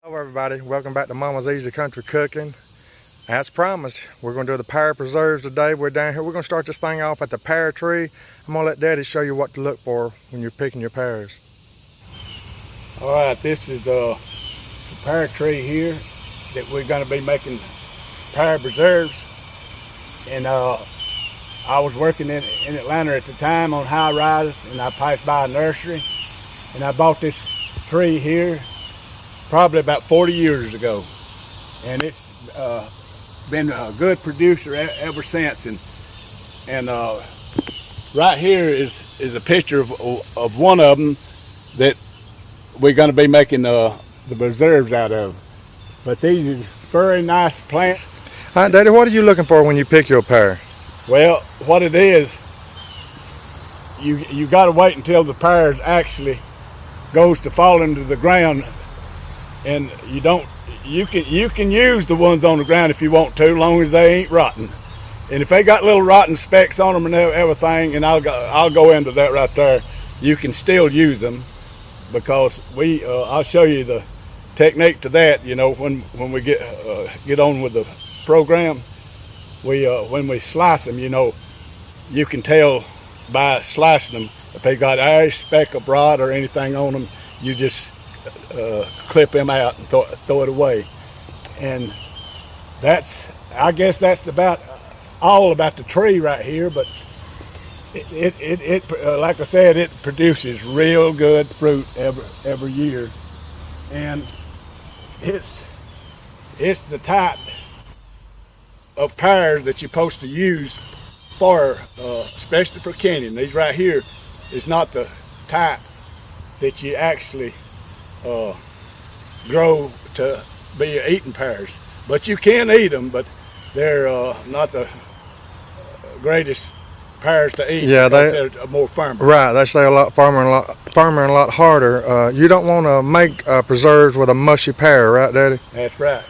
Hello everybody, welcome back to Mama's Easy Country Cooking. As promised, we're going to do the pear preserves today. We're down here, we're going to start this thing off at the pear tree. I'm going to let Daddy show you what to look for when you're picking your pears. Alright, this is the pear tree here that we're going to be making pear preserves. And I was working in Atlanta at the time on high rise, and I passed by a nursery and I bought this tree here probably about 40 years ago, and it's been a good producer ever since. And right here is a picture of one of them that we're going to be making the preserves out of. But these are very nice plants. All right, Daddy, what are you looking for when you pick your pear? Well, what it is, you got to wait until the pears actually goes to fall into the ground. And you can use the ones on the ground if you want to, as long as they ain't rotten. And if they got little rotten specks on them and everything, and I'll go into that right there, you can still use them, because I'll show you the technique to that. You know, when we get on with the program, when we slice them, you know, you can tell by slicing them if they got a speck of rot or anything on them. You just clip them out and throw it away. And I guess that's about all about the tree right here. But it like I said, it produces real good fruit every year, and it's the type of pears that you're supposed to use for especially for canning. These right here is not the type that you actually grow to be eating pears, but you can eat them. But they're not the greatest pears to eat. Yeah, they're more firmer. Right, they stay a lot firmer and a lot harder. You don't want to make preserves with a mushy pear, right, Daddy? That's right.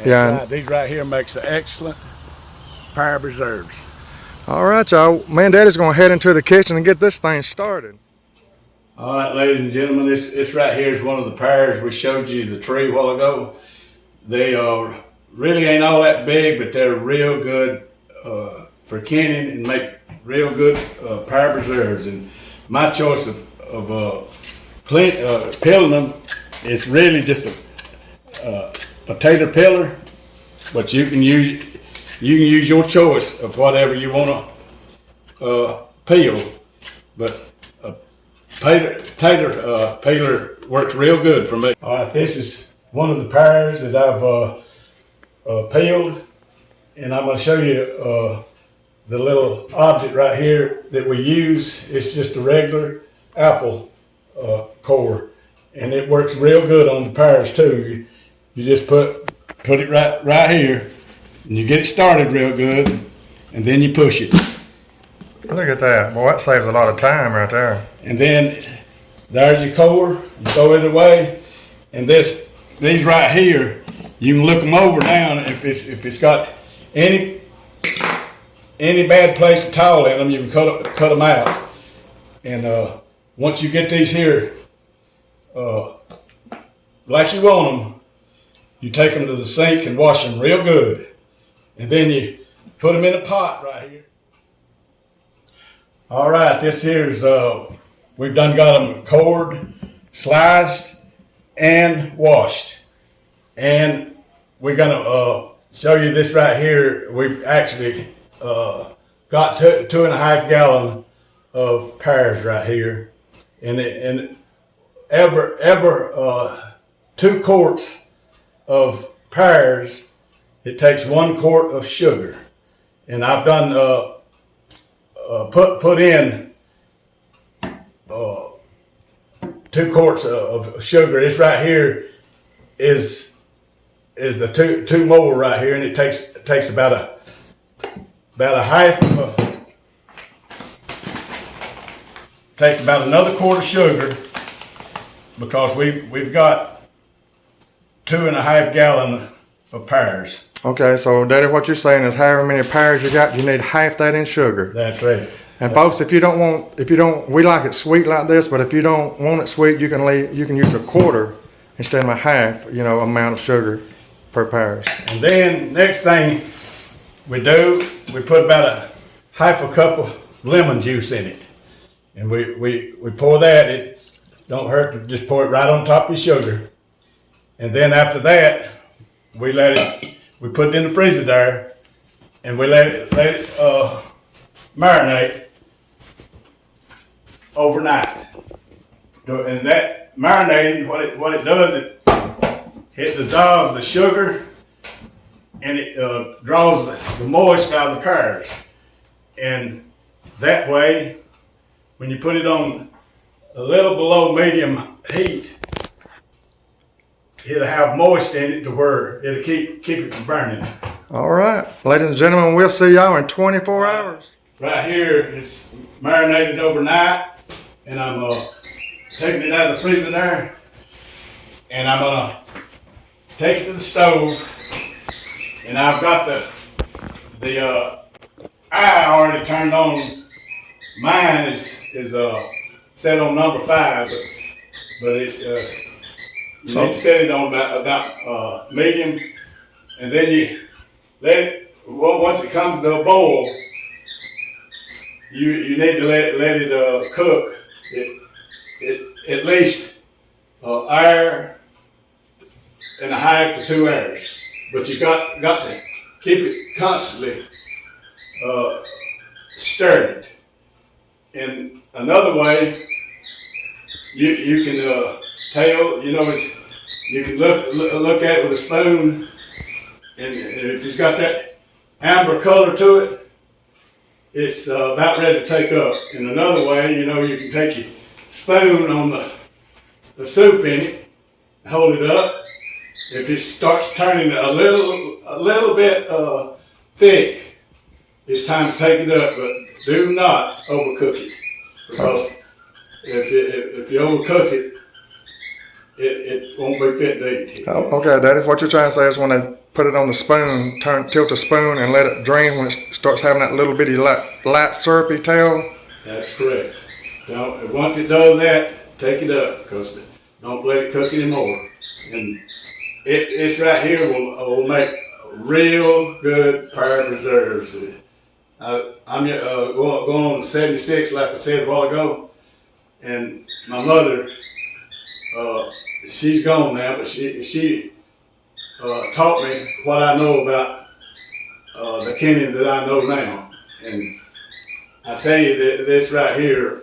Right. These right here makes an excellent pear preserves. All right, y'all. Me and Daddy's going to head into the kitchen and get this thing started. All right, ladies and gentlemen, this right here is one of the pears we showed you the tree a while ago. They really ain't all that big, but they're real good for canning and make real good pear preserves. And my choice of peeling them is really just a potato peeler, but you can use your choice of whatever you want to peel. But potato peeler works real good for me. All right, this is one of the pears that I've peeled, and I'm going to show you the little object right here that we use. It's just a regular apple core, and it works real good on the pears too. You just put it right here, and you get it started real good, and then you push it. Look at that. Boy, that saves a lot of time right there. And then there's your core. You throw it away. And these right here, you can look them over now. If it's got any bad place at all in them, you can cut them out. And once you get these here like you want them, you take them to the sink and wash them real good. And then you put them in a pot right here. All right, this here's, we've done got them cored, sliced, and washed. And we're gonna show you this right here. We've actually got 2.5 gallons of pears right here. And every 2 quarts of pears, it takes 1 quart of sugar. And I've done put in 2 quarts of sugar. This right here is the two more right here, and it takes about a half takes about another quart of sugar, because we've got 2.5 gallons of pears. Okay, so Daddy, what you're saying is however many pears you got, you need half that in sugar. That's right. And folks, we like it sweet like this, but if you don't want it sweet, you can use a quarter instead of a half, amount of sugar per pears. And then next thing we do, we put about a half a cup of lemon juice in it. And we pour that. It don't hurt to just pour it right on top of your sugar. And then after that, we put it in the freezer there, and we let it marinate overnight. And that marinating, what it does, it dissolves the sugar, and it draws the moist out of the pears. And that way, when you put it on a little below medium heat, it'll have moist in it to where it'll keep it from burning. All right, ladies and gentlemen, we'll see y'all in 24 hours. Right here, it's marinated overnight, and I'm taking it out of the freezer there, and I'm gonna take it to the stove, and I've got the eye already turned on. Mine is set on number 5, but it's you need to set it on about medium, and then you let it. Well, once it comes to a boil, you need to let it cook. It at least hour and a half to 2 hours, but you got to keep it constantly stirred. And another way, you can tell, you can look at it with a spoon, and if it's got that amber color to it, it's about ready to take up. And another way, you can take your spoon on the soup in it, and hold it up. If it starts turning a little bit thick, it's time to take it up, but do not overcook it, because if you overcook it, it won't be fit to eat. Oh, okay, Daddy, what you're trying to say is when they put it on the spoon, tilt the spoon and let it drain when it starts having that little bitty light syrupy tail? That's correct. Once it does that, take it up, because don't let it cook anymore. And it's right here will make real good pear preserves. I'm going on 76, like I said a while ago, and my mother, she's gone now, but she taught me what I know about the Kenny that I know now. And I tell you that this right here,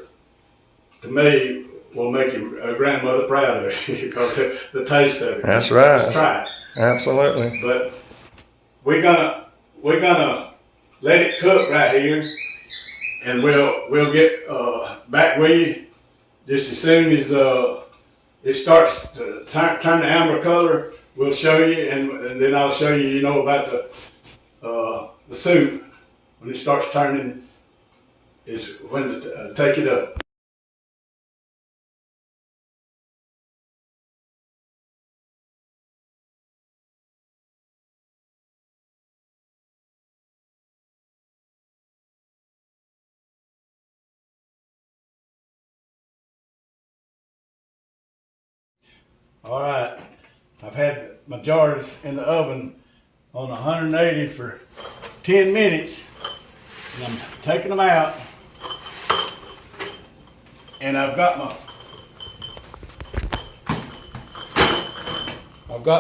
to me, will make your grandmother proud of you, because the taste of it. That's right. Just try it. Absolutely. But we're gonna let it cook right here, and we'll get back with you just as soon as it starts to turn the amber color. We'll show you, and then I'll show you, about the soup. When it starts turning, is when to take it up. All right, I've had my jars in the oven on 180 for 10 minutes, and I'm taking them out, and I've got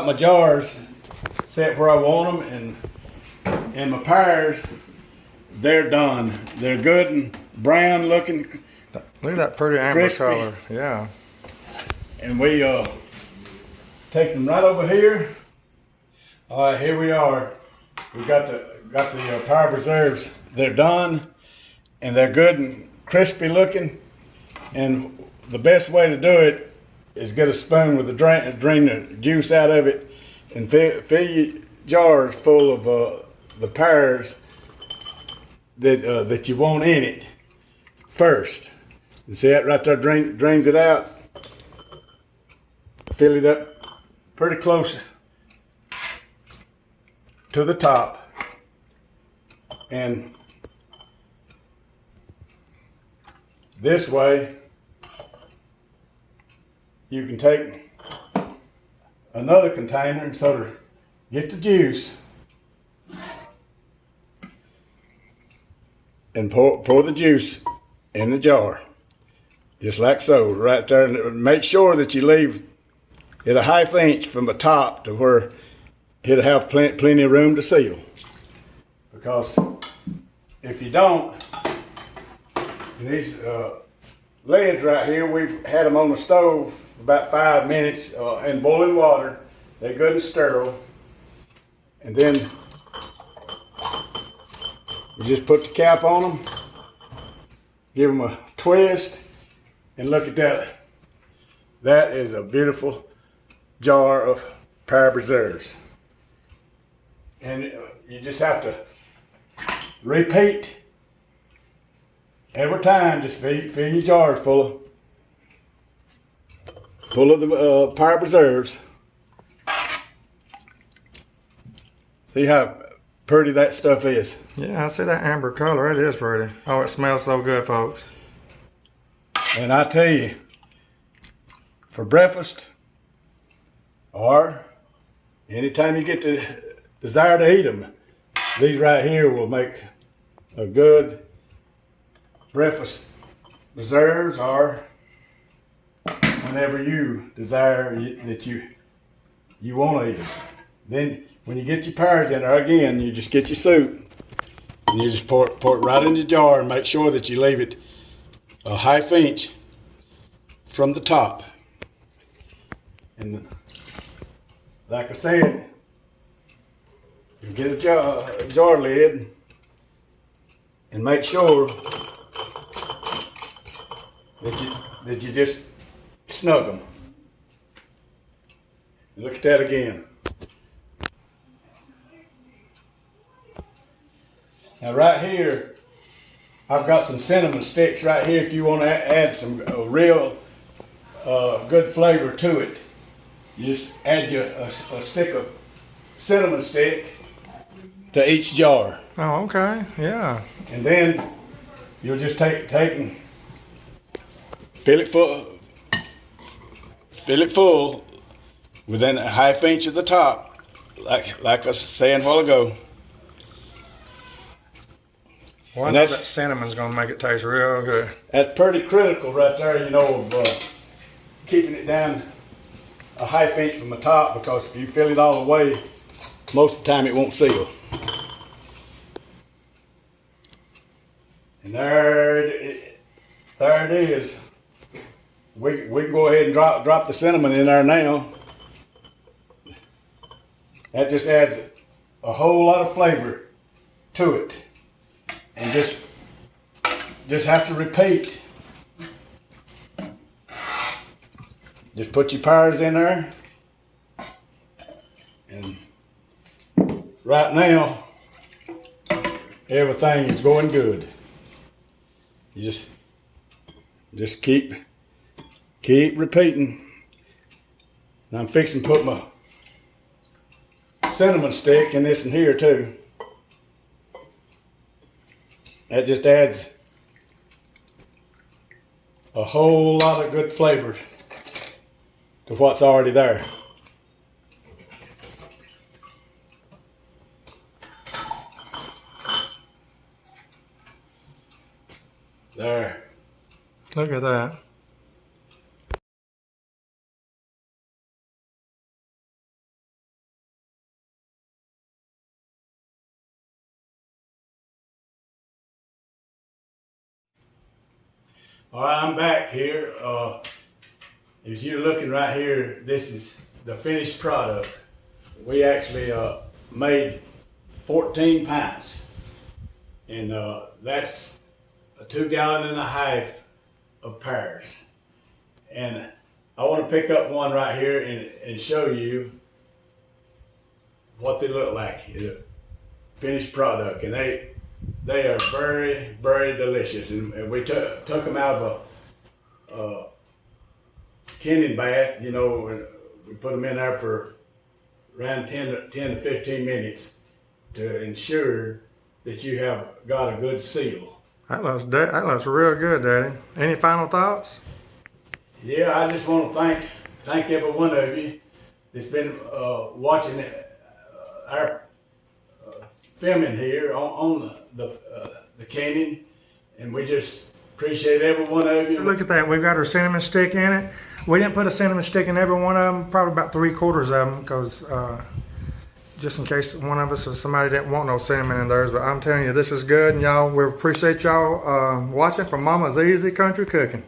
my jars set where I want them, and my pears, they're done. They're good and brown looking. Look at that pretty amber crispy color. Yeah. And we take them right over here. All right, here we are. We got the pear preserves. They're done, and they're good and crispy looking. And the best way to do it is get a spoon with drain the juice out of it, and fill your jars full of the pears that you want in it first. You see that right there drains it out. Fill it up pretty close to the top, and this way you can take another container and sort of get the juice and pour the juice in the jar, just like so, right there. And make sure that you leave it a ½ inch from the top to where it'll have plenty of room to seal. Because if you don't, these lids right here, we've had them on the stove for about 5 minutes in boiling water. They're good and sterile. And then you just put the cap on them, give them a twist, and look at that. That is a beautiful jar of PEAR preserves. And you just have to repeat every time. Just fill your jars full of the PEAR preserves. See how pretty that stuff is. Yeah, I see that amber color. It is pretty. Oh, it smells so good, folks. And I tell you, for breakfast or anytime you get the desire to eat them, these right here will make a good breakfast preserves, or whenever you desire that you want to eat them. Then when you get your pears in there, again, you just get your soup and you just pour it right in the jar and make sure that you leave it a ½ inch from the top. And like I said, you get a jar lid and make sure that you just snug them. Look at that again. Now right here, I've got some cinnamon sticks right here if you want to add some real good flavor to it. You just add a stick of cinnamon stick to each jar. Oh, okay, yeah. And then you'll just take and fill it full within a ½ inch of the top, like I was saying a while ago. Well, I know that cinnamon's gonna make it taste real good. That's pretty critical right there, you know, of keeping it down a ½ inch from the top, because if you fill it all the way, most of the time it won't seal. And there it is. We can go ahead and drop the cinnamon in there now. That just adds a whole lot of flavor to it. And just have to repeat. Just put your pears in there. And right now, everything is going good. You just keep repeating. And I'm fixing to put my cinnamon stick in this in here too. That just adds a whole lot of good flavor to what's already there. There. Look at that. All right, I'm back here. As you're looking right here, this is the finished product. We actually made 14 pints, and that's a 2.5 gallons of pears. And I want to pick up one right here and show you what they look like. It's a finished product, and they are very, very delicious. And we took them out of a canning bath, you know, and we put them in there for around 10 to 15 minutes to ensure that you have got a good seal. That looks real good, Daddy. Any final thoughts? Yeah, I just want to thank every one of you that's been watching our filming here on the canyon, and we just appreciate every one of you. Look at that, we've got our cinnamon stick in it. We didn't put a cinnamon stick in every one of them, probably about 3/4 of them, because just in case one of us or somebody didn't want no cinnamon in theirs. But I'm telling you, this is good, and y'all, we appreciate y'all watching from Mama's Easy Country Cooking.